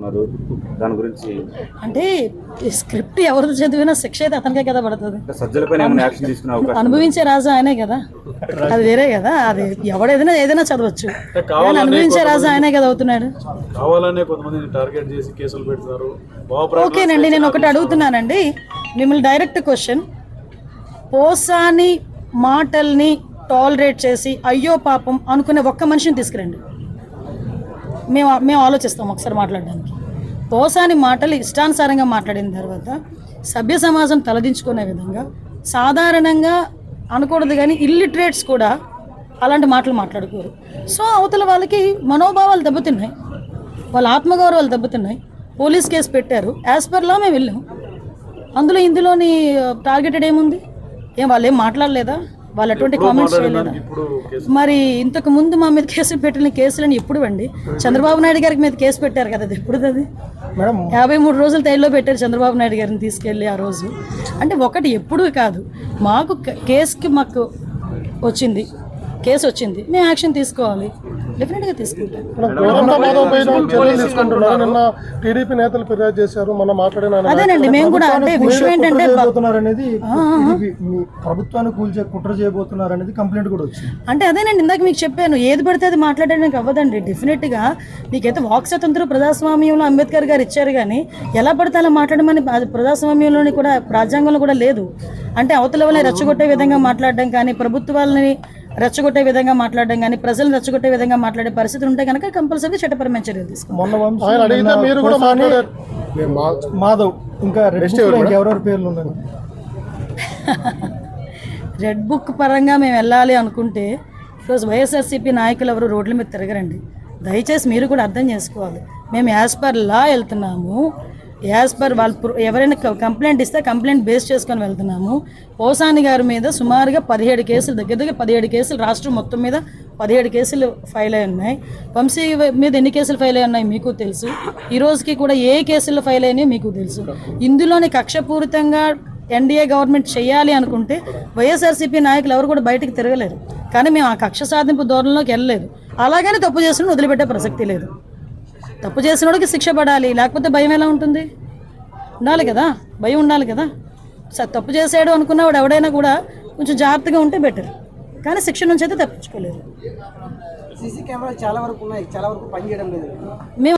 చేస్తున్నారు దాని గురించి అంటే స్క్రిప్ట్ ఎవరు చదివినా శిక్ష అయితే అతనికే కదా పడుతుంది. సజ్జలపైన ఏమైనా యాక్షన్ తీసుకునే అవకాశం అనుభవించే రాజు ఆయనే కదా, అది వేరే కదా. అది ఎవడేదైనా ఏదైనా చదవచ్చు, అనుభవించే రాజు ఆయనే కదా అవుతున్నాడు. కావాలనే కొంతమంది టార్గెట్ చేసి కేసులు పెడతారు. ఓకేనండి, నేను ఒకటి అడుగుతున్నానండి మిమ్మల్ని, డైరెక్ట్ క్వశ్చన్. పోసాని మాటల్ని టాలరేట్ చేసి అయ్యో పాపం అనుకునే ఒక్క మనిషిని తీసుకురండి, మేము ఆలోచిస్తాం ఒకసారి మాట్లాడడానికి. పోసాని మాటలు ఇష్టానుసారంగా మాట్లాడిన తర్వాత సభ్య సమాజం తలదించుకునే విధంగా సాధారణంగా అనకూడదు కానీ ఇల్లిటరేట్స్ కూడా అలాంటి మాటలు మాట్లాడుకోరు. సో అవతల వాళ్ళకి మనోభావాలు దెబ్బతిన్నాయి, వాళ్ళ ఆత్మగౌరవాలు దెబ్బతిన్నాయి. పోలీస్ కేసు పెట్టారు, యాజ్ పర్ లా మేము వెళ్ళాం. ఇందులోని టార్గెటెడ్ ఏముంది? వాళ్ళు ఏం మాట్లాడలేదా? వాళ్ళు అటువంటి కామెంట్స్ చేయలేదా? మరి ఇంతకు ముందు మా మీద కేసులు పెట్టిన కేసులని ఎప్పుడు అండి? చంద్రబాబు నాయుడు గారికి మీద కేసు పెట్టారు కదా, అది ఎప్పుడు? అది 53 రోజులు తైల్లో పెట్టారు చంద్రబాబు నాయుడు గారిని తీసుకెళ్ళి ఆ రోజు. అంటే ఒకటి ఎప్పుడు కాదు, మాకు మాకు కేసు వచ్చింది, మేము యాక్షన్ తీసుకోవాలి, డెఫినెట్గా తీసుకుంటాం. అదేనండి, మేము కూడా అంటే విషయం ఏంటంటే ప్రభుత్వాన్ని కూల్చే కుట్ర చేయబోతున్నారు అనేది కంప్లైంట్ కూడా వచ్చింది. అంటే అదేనండి, ఇందాక మీకు చెప్పాను, ఏది పడితే అది మాట్లాడడానికి అవ్వదండి. డెఫినెట్గా మీకైతే వాక్ స్వాతంత్రం ప్రజాస్వామ్యంలో అంబేద్కర్ గారు ఇచ్చారు, కానీ ఎలా పడితే అలా మాట్లాడమని ప్రజాస్వామ్యంలోని కూడా రాజ్యాంగంలో కూడా లేదు. అంటే అవతల వాళ్ళని రెచ్చగొట్టే విధంగా మాట్లాడడం కానీ, ప్రభుత్వాలని రెచ్చగొట్టే విధంగా మాట్లాడడం కానీ, ప్రజలను రెచ్చగొట్టే విధంగా మాట్లాడే పరిస్థితులు ఉంటే కనుక కంపల్సరీ చట్టపరమైన చర్యలు తీసుకుంటాం. మాధవ్ ఇంకా ఎవరెవరి పేర్లు ఉన్నాయి? రెడ్ బుక్ పరంగా మేము వెళ్ళాలి అనుకుంటే ఈరోజు వైఎస్ఆర్సీపీ నాయకులు ఎవరు రోడ్ల మీద తిరగరండి. దయచేసి మీరు కూడా అర్థం చేసుకోవాలి. మేము యాజ్ పర్ లా వెళ్తున్నాము, యాజ్ పర్ వాళ్ళు ఎవరైనా కంప్లైంట్ ఇస్తే కంప్లైంట్ బేస్ చేసుకొని వెళ్తున్నాము. పోసాని గారి మీద సుమారుగా 17 కేసులు, దగ్గర 17 కేసులు రాష్ట్రం మొత్తం మీద 17 కేసులు ఫైల్ అయి ఉన్నాయి. వంశీ మీద ఎన్ని కేసులు ఫైల్ అయి ఉన్నాయి మీకు తెలుసు. ఈ రోజుకి కూడా ఏ కేసులు ఫైల్ అయినాయో మీకు తెలుసు. ఇందులోని కక్షపూరితంగా ఎన్డీఏ గవర్నమెంట్ చేయాలి అనుకుంటే వైఎస్ఆర్సీపీ నాయకులు ఎవరు కూడా బయటకు తిరగలేరు. కానీ మేము ఆ కక్ష సాధింపు ధోరణిలోకి వెళ్ళలేదు. అలాగని తప్పు చేసిన వదిలిపెట్టే ప్రసక్తి లేదు. తప్పు చేసినోడికి శిక్ష పడాలి, లేకపోతే భయం ఎలా ఉంటుంది? ఉండాలి కదా, భయం ఉండాలి కదా. తప్పు చేసాడు అనుకున్నవాడు ఎవడైనా కూడా కొంచెం జాగ్రత్తగా ఉంటే బెటర్, కానీ శిక్ష నుంచి అయితే తప్పించుకోలేదు. సీసీ కెమెరాలు చాలా వరకు ఉన్నాయి, చాలా వరకు పనిచేయడం లేదు. మేము